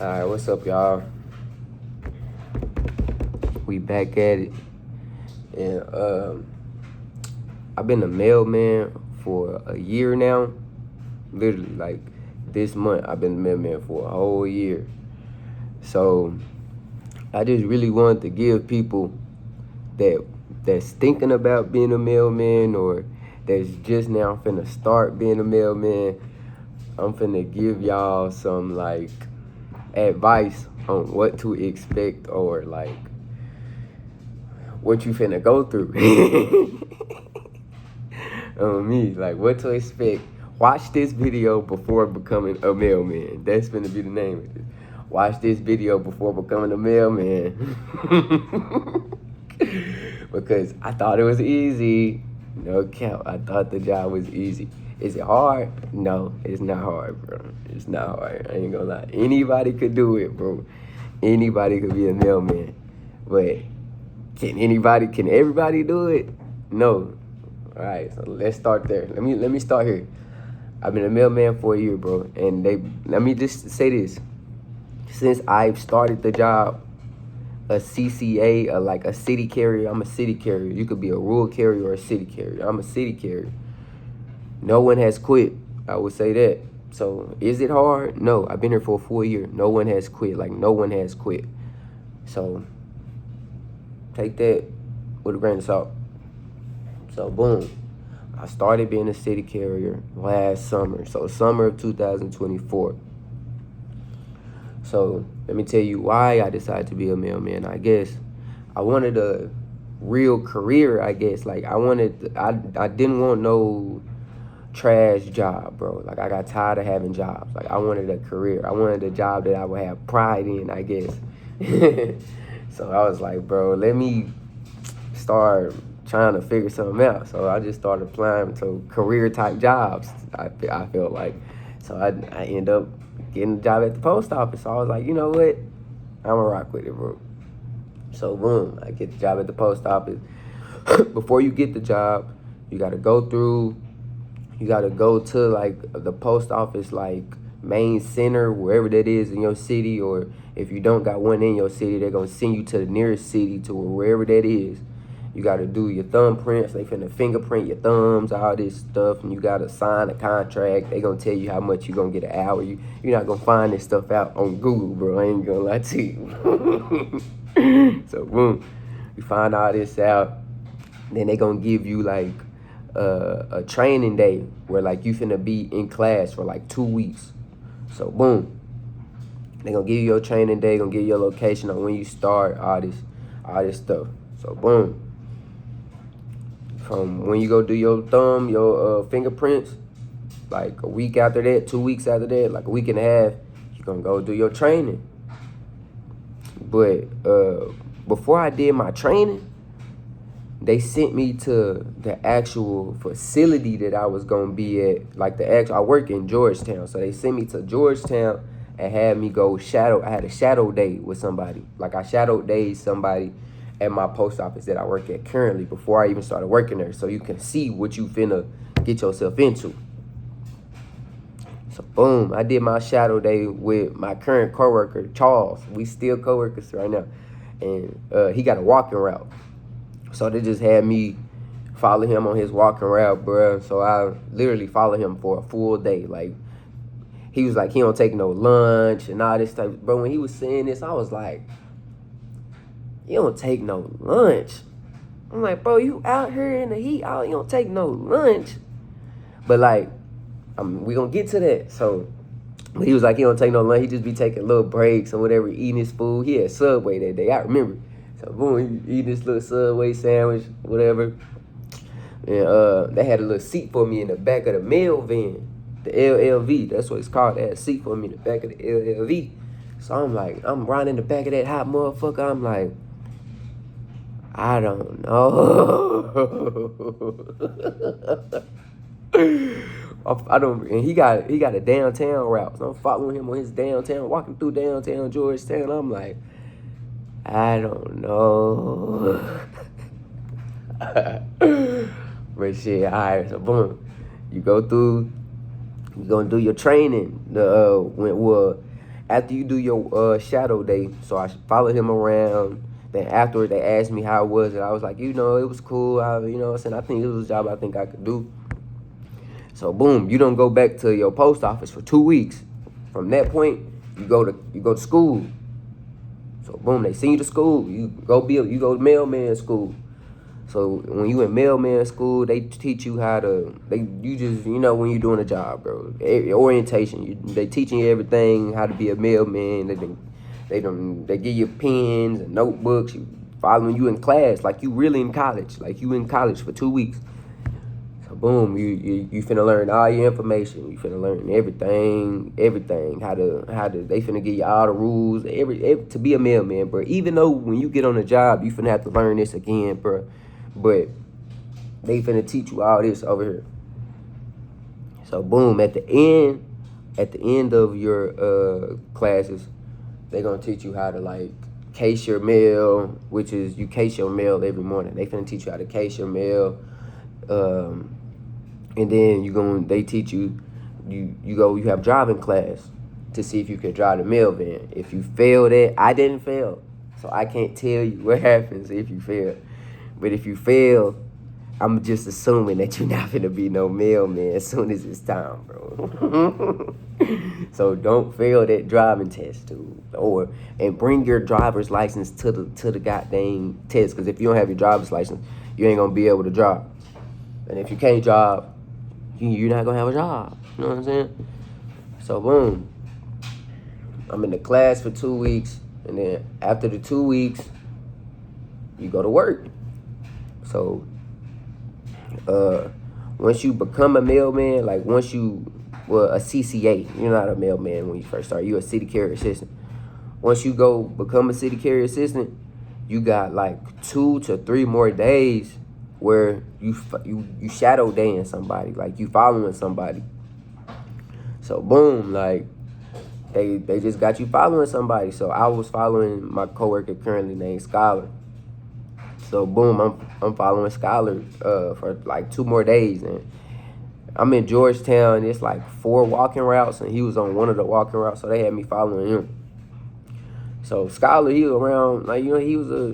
Alright, what's up, y'all? We back at it. And I've been a mailman for a year now. Literally, like this month, I've been a mailman for a whole year. So I just really wanted to give people that's thinking about being a mailman or that's just now finna start being a mailman. I'm finna give y'all some like advice on what to expect or like what you finna go through. On me, like what to expect. Watch this video before becoming a mailman. That's finna be the name of it. Watch this video before becoming a mailman. Because I thought it was easy. No count. I thought the job was easy. Is it hard? No, it's not hard, bro. It's not hard. I ain't gonna lie. Anybody could do it, bro. Anybody could be a mailman. But can everybody do it? No. All right, so let's start there. Let me start here. I've been a mailman for a year, bro. And let me just say this. Since I've started the job, a CCA, like a city carrier, I'm a city carrier. You could be a rural carrier or a city carrier. I'm a city carrier. No one has quit. I would say that. So is it hard? No. I've been here for a full year. No one has quit. Like no one has quit. So take that with a grain of salt. So boom. I started being a city carrier last summer. So summer of 2024. So let me tell you why I decided to be a mailman. I guess I wanted a real career, I guess. Like I didn't want no trash job, bro. Like I got tired of having jobs. Like I wanted a career. I wanted a job that I would have pride in, I guess. So I was like, bro, let me start trying to figure something out. So I just started applying to career type jobs. I felt like. So I ended up getting a job at the post office. So I was like, you know what? I'm gonna rock with it, bro. So boom, I get the job at the post office. Before you get the job, you gotta go to like the post office, like main center, wherever that is in your city, or if you don't got one in your city, they're gonna send you to the nearest city to wherever that is. You gotta do your thumbprints. They finna fingerprint your thumbs, all this stuff, and you gotta sign a contract. They gonna tell you how much you gonna get an hour. You're not gonna find this stuff out on Google, bro. I ain't gonna lie to you. So boom, you find all this out. Then they gonna give you like a training day where like you finna be in class for like 2 weeks. So boom, they gonna give you your training day, gonna give you your location on when you start, all this stuff. So boom. From when you go do your fingerprints, like a week after that, 2 weeks after that, like a week and a half, you're gonna go do your training. But before I did my training, they sent me to the actual facility that I was gonna be at. Like I work in Georgetown, so they sent me to Georgetown and had me go I had a shadow day with somebody. Like I shadowed day somebody at my post office that I work at currently before I even started working there, so you can see what you finna get yourself into. So boom, I did my shadow day with my current coworker, Charles. We still coworkers right now. And he got a walking route. So they just had me follow him on his walking route, bro. So I literally followed him for a full day. Like, he was like, he don't take no lunch and all this type. Bro, when he was saying this, I was like, you don't take no lunch. I'm like, bro, you out here in the heat, you don't take no lunch. But like, we gonna get to that. So, but he was like, he don't take no lunch. He just be taking little breaks or whatever, eating his food. He had Subway that day, I remember. So boom, he eat this little Subway sandwich, whatever. And they had a little seat for me in the back of the mail van, the LLV. That's what it's called. They had a seat for me in the back of the LLV. So I'm like, I'm riding in the back of that hot motherfucker. I'm like, I don't know. I don't. And he got a downtown route. So I'm following him on his downtown, walking through downtown Georgetown. I'm like, I don't know. But shit, all right, so boom. You go through, you're gonna do your training. after you do your shadow day, so I followed him around. Then afterwards, they asked me how it was, and I was like, it was cool. I said, I think it was a job I think I could do. So boom, you don't go back to your post office for 2 weeks. From that point, you go to school. So boom, they send you to school. You go to mailman school. So when you in mailman school, they teach you how to, when you're doing a job, bro. Orientation, they teaching you everything, how to be a mailman. They give you pens and notebooks. Following you in class, like you really in college, like you in college for 2 weeks. So boom, you finna learn all your information. You finna learn everything. How to. They finna give you all the rules, to be a mailman, bro. Even though when you get on the job, you finna have to learn this again, bro. But they finna teach you all this over here. So boom, at the end of your classes, they're gonna teach you how to like case your mail, which is you case your mail every morning. They finna teach you how to case your mail, and then they teach you you have driving class to see if you can drive the mail van. If you fail that, I didn't fail, so I can't tell you what happens if you fail. But if you fail, I'm just assuming that you're not gonna be no mailman as soon as it's time, bro. So don't fail that driving test, too. And bring your driver's license to the goddamn test. Because if you don't have your driver's license, you ain't gonna be able to drive. And if you can't drive, you're not gonna have a job. You know what I'm saying? So boom, I'm in the class for 2 weeks, and then after the 2 weeks, you go to work. So once you become a mailman, like a CCA, you're not a mailman when you first start. You're a city carrier assistant. Once you go become a city carrier assistant, you got like 2 to 3 more days where you shadow daying somebody, like you following somebody. So boom, like they just got you following somebody. So I was following my coworker currently named Scholar. So boom, I'm following Scholar for like 2 more days, and I'm in Georgetown. It's like 4 walking routes, and he was on one of the walking routes, so they had me following him. So Scholar, he was around, like, he was a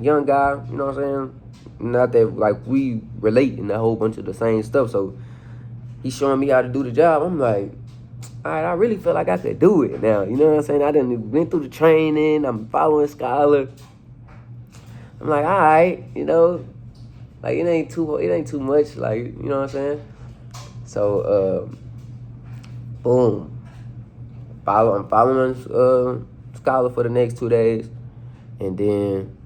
young guy, you know what I'm saying? Not that like we relate in a whole bunch of the same stuff. So he's showing me how to do the job. I'm like, all right, I really feel like I could do it now. You know what I'm saying? I done went through the training. I'm following Scholar. I'm like, all right, like it ain't too much, like, you know what I'm saying? So boom, I'm following Scholar for the next 2 days, and then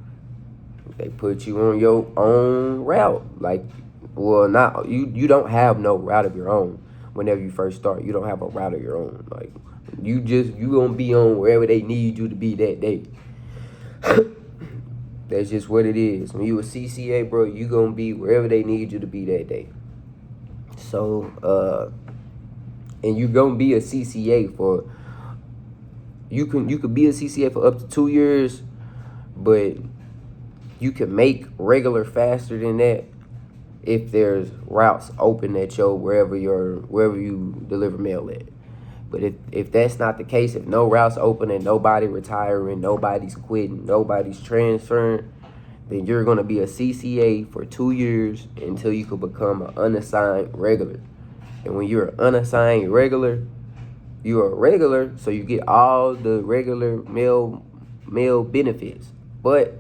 they put you on your own route. Like, well, not you don't have no route of your own. Whenever you first start, you don't have a route of your own. Like, you gonna be on wherever they need you to be that day. That's just what it is. When you a CCA, bro, you gonna be wherever they need you to be that day. So, and you gonna be a CCA for, you could be a CCA for up to 2 years, but you can make regular faster than that if there's routes open at your wherever you deliver mail at. But if that's not the case, if no routes open and nobody retiring, nobody's quitting, nobody's transferring, then you're going to be a CCA for 2 years until you can become an unassigned regular. And when you're an unassigned regular, you're a regular, so you get all the regular mail benefits. But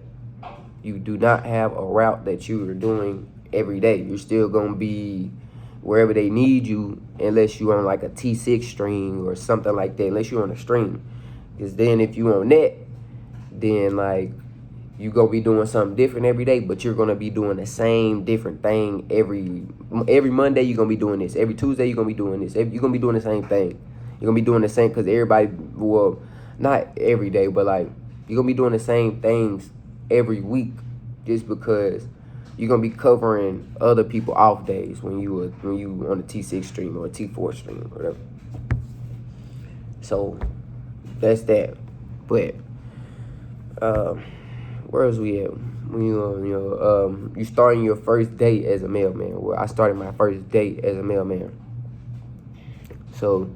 you do not have a route that you are doing every day. You're still going to be wherever they need you, unless you're on like a T6 string or something like that, unless you're on a string. Because then if you're on that, then like you're going to be doing something different every day, but you're going to be doing the same different thing every Monday. You're going to be doing this. Every Tuesday, you're going to be doing this. You're going to be doing the same thing. You're going to be doing the same, because everybody, well, not every day, but like you're going to be doing the same things every week, just because you're gonna be covering other people off days when you on a T6 stream or a T4 stream or whatever. So that's that. But where else we at? When you starting your first day as a mailman. Well, I started my first day as a mailman. So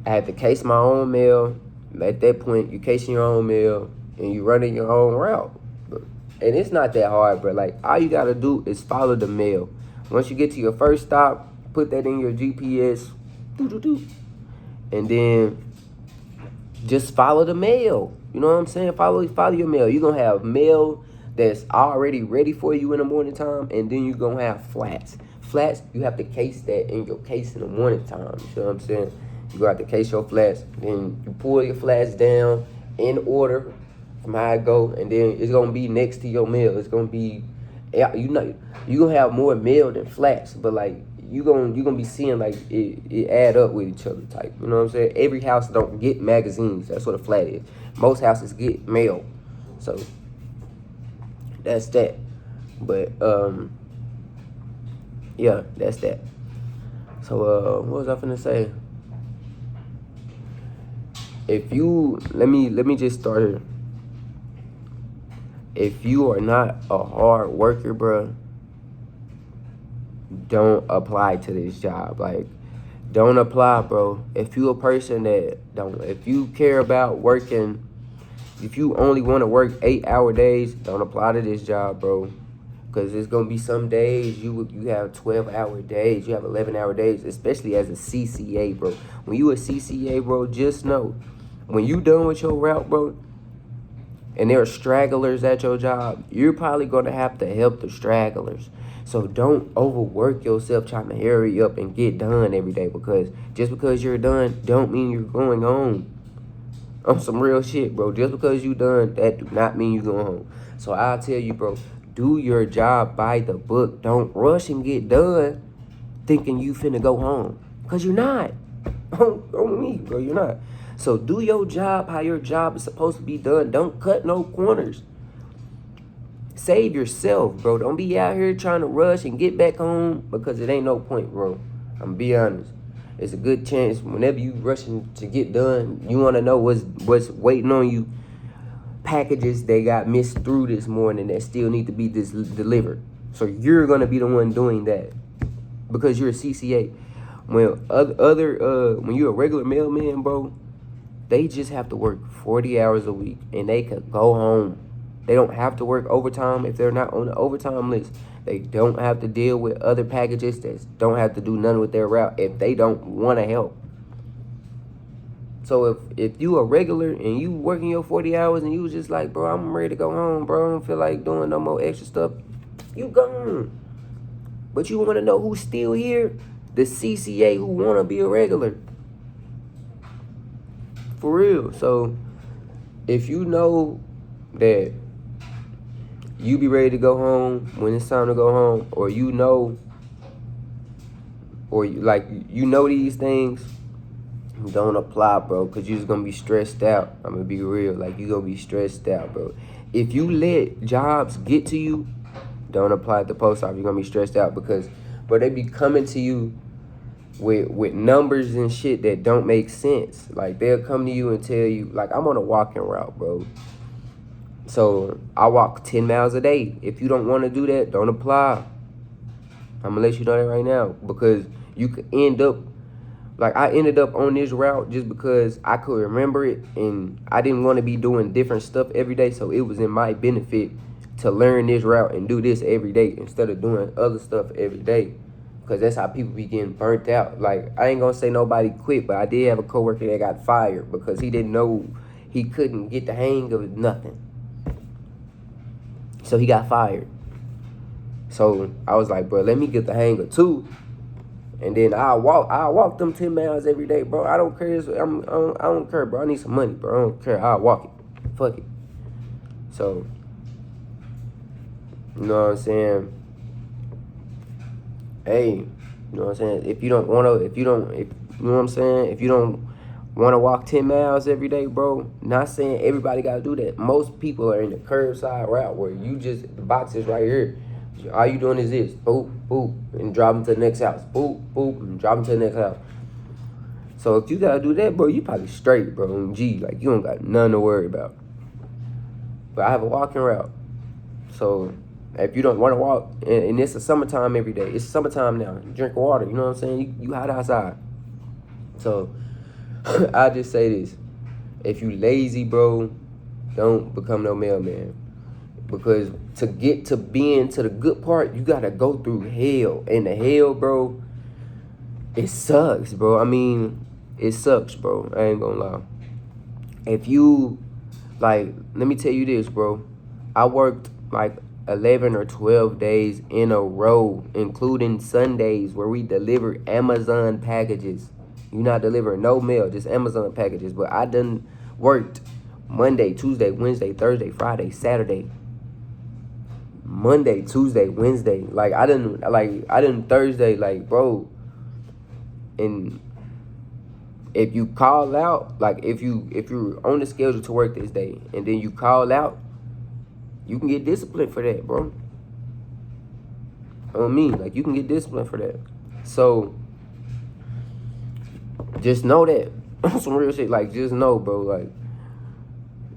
I had to case my own mail. At that point, you casing your own mail and you running your own route. And it's not that hard, bro. Like, all you gotta do is follow the mail. Once you get to your first stop, put that in your GPS, and then just follow the mail. You know what I'm saying? Follow your mail. You're gonna have mail that's already ready for you in the morning time, and then you're gonna have flats. Flats, you have to case that in your case in the morning time. You know what I'm saying? You go out to case your flats, then you pull your flats down in order from how it go, and then it's gonna be next to your mail. It's gonna be, you know, you gonna have more mail than flats, but like you gonna be seeing like it add up with each other type. You know what I'm saying? Every house don't get magazines. That's what a flat is. Most houses get mail, so that's that. But yeah, that's that. So what was I finna say? If you let me just start here. If you are not a hard worker, bro, don't apply to this job. Like, don't apply, bro. If you a person that if you care about working, if you only want to work 8-hour days, don't apply to this job, bro. Because there's going to be some days you have 12-hour days, you have 11-hour days, especially as a CCA, bro. When you a CCA, bro, just know, when you done with your route, bro, and there are stragglers at your job, you're probably going to have to help the stragglers. So don't overwork yourself trying to hurry up and get done every day, because just because you're done don't mean you're going home. On some real shit, bro. Just because you done, that do not mean you going home. So I'll tell you, bro, do your job by the book. Don't rush and get done thinking you finna go home, because you're not. On me, bro, you're not. So do your job how your job is supposed to be done. Don't cut no corners. Save yourself, bro. Don't be out here trying to rush and get back home, because it ain't no point, bro. I'm gonna be honest. It's a good chance whenever you rushing to get done, you want to know what's waiting on you. Packages that got missed through this morning that still need to be delivered. So you're gonna be the one doing that, because you're a CCA. When when you're a regular mailman, bro, they just have to work 40 hours a week and they could go home. They don't have to work overtime if they're not on the overtime list. They don't have to deal with other packages that don't have to do nothing with their route if they don't want to help. So if you a regular and you working your 40 hours and you was just like, bro, I'm ready to go home, bro, I don't feel like doing no more extra stuff, you gone. But you want to know who's still here? The CCA who want to be a regular. For real. So if you know that you be ready to go home when it's time to go home, or you know, or you know these things, don't apply, bro, because you're just gonna be stressed out. I'm gonna be real. Like, you're gonna be stressed out, bro. If you let jobs get to you, don't apply at the post office. You're gonna be stressed out, because, bro, they be coming to you with numbers and shit that don't make sense. Like, they'll come to you and tell you, like, I'm on a walking route, bro. So I walk 10 miles a day. If you don't want to do that, don't apply. I'm gonna let you know that right now, because you could end up like I ended up on this route just because I could remember it, and I didn't want to be doing different stuff every day. So it was in my benefit to learn this route and do this every day instead of doing other stuff every day, because that's how people be getting burnt out. Like, I ain't gonna say nobody quit, but I did have a coworker that got fired because he didn't know, he couldn't get the hang of nothing. So he got fired. So I was like, bro, let me get the hang of 2. And then I'll walk them 10 miles every day, bro. I don't care. I don't care, bro. I need some money, bro. I don't care. I'll walk it. Fuck it. So, you know what I'm saying? Hey, you know what I'm saying? If you know what I'm saying? If you don't want to walk 10 miles every day, bro, not saying everybody got to do that. Most people are in the curbside route where you just, the box is right here. All you doing is this, boop, boop, and drop them to the next house. Boop, boop, and drop them to the next house. So if you got to do that, bro, you probably straight, bro. Gee, like, you don't got nothing to worry about. But I have a walking route. So if you don't want to walk, and it's the summertime every day. It's summertime now. You drink water, you know what I'm saying? You hot outside. So I just say this: if you lazy, bro, don't become no mailman. Because to get to being to the good part, you gotta go through hell. And the hell, bro, it sucks, bro. I mean, it sucks, bro. I ain't gonna lie. If you, like, let me tell you this, bro. I worked like 11 or 12 days in a row, including Sundays, where we delivered Amazon packages. You're not delivering no mail, just Amazon packages. But I done worked Monday, Tuesday, Wednesday, Thursday, Friday, Saturday, Monday, Tuesday, Wednesday. I didn't Thursday, like, bro. And if you call out, like, if you're on the schedule to work this day and then you call out, you can get disciplined for that, bro. On me, like, you can get disciplined for that. So just know that. Some real shit. Like, just know, bro. Like,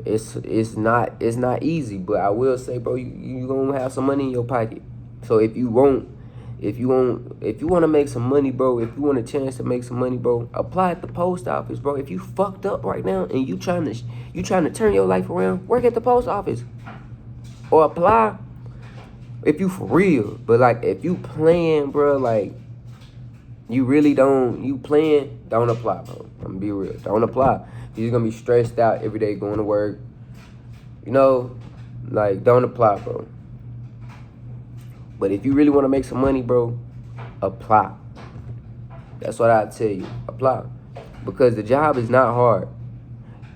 it's not easy, but I will say, bro, you gonna have some money in your pocket. So if you want to make some money, bro, if you want a chance to make some money, bro, apply at the post office, bro. If you fucked up right now and you trying to turn your life around, work at the post office or apply if you for real. But like, if you playing, bro, like, you really don't apply, bro. I'm gonna be real, don't apply. You're gonna be stressed out every day going to work, like, don't apply, bro. But if you really want to make some money, bro, apply. That's what I tell you. Apply. Because the job is not hard.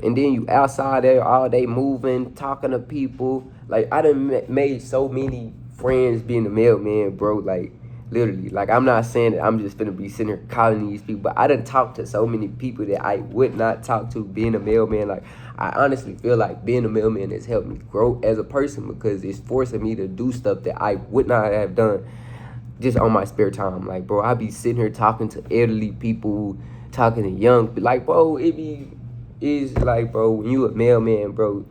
And then you outside there all day moving, talking to people. Like, I done made so many friends being a mailman, bro. Like, literally. Like, I'm not saying that I'm just finna be sitting here calling these people. But I done talked to so many people that I would not talk to being a mailman. Like, I honestly feel like being a mailman has helped me grow as a person, because it's forcing me to do stuff that I would not have done just on my spare time. Like, bro, I be sitting here talking to elderly people, talking to young people. Like, bro, it's like, bro, when you a mailman, bro,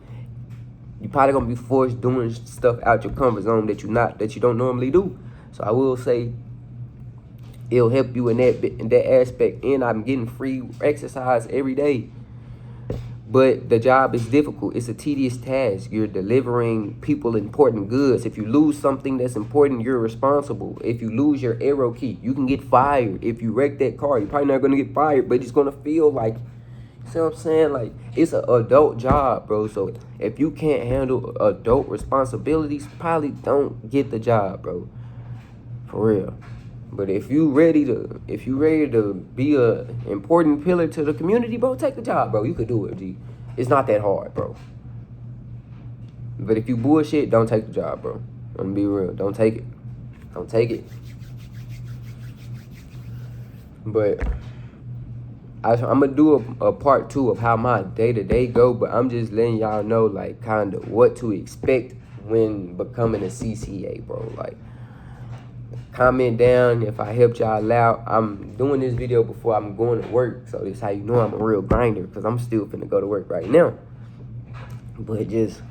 you probably gonna be forced doing stuff out your comfort zone that you don't normally do. So I will say it'll help you in that aspect. And I'm getting free exercise every day. But the job is difficult. It's a tedious task. You're delivering people important goods. If you lose something that's important, you're responsible. If you lose your arrow key, you can get fired. If you wreck that car, you're probably not going to get fired, but it's going to feel like, you see what I'm saying? Like, it's an adult job, bro. So if you can't handle adult responsibilities, probably don't get the job, bro. For real. But if you ready to be a important pillar to the community, bro, take the job, bro. You could do it, G. It's not that hard, bro. But if you bullshit, don't take the job, bro. I'm gonna be real. Don't take it. Don't take it. But I'm gonna do a part 2 of how my day-to-day go, but I'm just letting y'all know, like, kind of what to expect when becoming a CCA, bro. Like, comment down if I helped y'all out. I'm doing this video before I'm going to work, so this how you know I'm a real grinder, because I'm still finna go to work right now. But just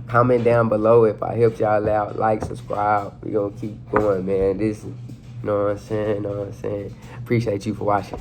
comment down below if I helped y'all out. Like, subscribe. We gonna keep going, man. This, you know what I'm saying? Appreciate you for watching.